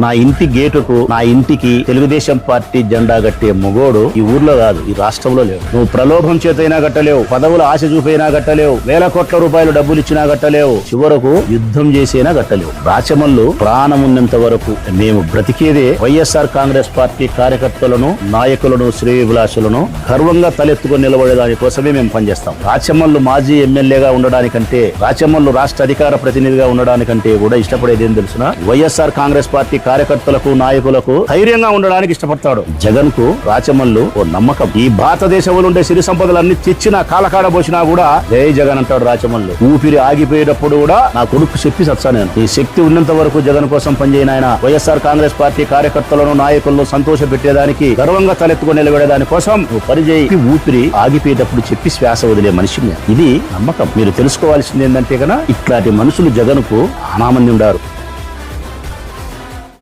నా ఇంటి గేటుకు నా ఇంటికి తెలుగుదేశం పార్టీ జెండా కట్టే మొగోడు ఈ ఊర్లో కాదు, ఈ రాష్ట్రంలో లేవు. నువ్వు ప్రలోభం చేతైనా కట్టలేవు, పదవుల ఆశ చూపైనా కట్టలేవు, వేల కోట్ల రూపాయలు డబ్బులు ఇచ్చినా కట్టలేవు, చివరకు యుద్ధం చేసైనా కట్టలేవు. రాచమల్లు ప్రాణమున్నంత వరకు మేము బ్రతికేదే వైఎస్ఆర్ కాంగ్రెస్ పార్టీ కార్యకర్తలను, నాయకులను, శ్రేయోభిలాషులను గర్వంగా తలెత్తుకొని నిలబడేదాని కోసమే మేము పనిచేస్తాం. రాచమల్లు మాజీ ఎమ్మెల్యేగా ఉండడానికంటే, రాచమల్లు రాష్ట్ర అధికార ప్రతినిధిగా ఉండడానికంటే కూడా ఇష్టపడేది ఏం తెలుసునా, వైఎస్ఆర్ కాంగ్రెస్ పార్టీ కార్యకర్తలకు, నాయకులకు ధైర్యంగా ఉండడానికి ఇష్టపడతాడు. జగన్ కు రాచమల్లు ఓ నమ్మకం. ఈ భారతదేశంలో ఉండే సిరి సంపదలన్నీ తెచ్చినా కాలకాడ పోసినా కూడా జై జగన్ అంటాడు రాచమల్లు. ఊపిరి ఆగిపోయేటప్పుడు కూడా నా కొడుకు చెప్పి సచ్చా, నేను ఈ శక్తి ఉన్నంత వరకు జగన్ కోసం పనిచేయన ఆయన వైఎస్ఆర్ కాంగ్రెస్ పార్టీ కార్యకర్తలను, నాయకులను సంతోష పెట్టేదానికి, గర్వంగా తలెత్తుకొని నిలబడేదాని కోసం నువ్వు పనిచేయి. ఊపిరి ఆగిపోయేటప్పుడు చెప్పి శ్వాస వదిలే మనిషి. ఇది నమ్మకం. మీరు తెలుసుకోవాల్సింది ఏంటంటే కనుక ఇట్లాంటి మనుషులు జగన్ కు అనామంది ఉండారు.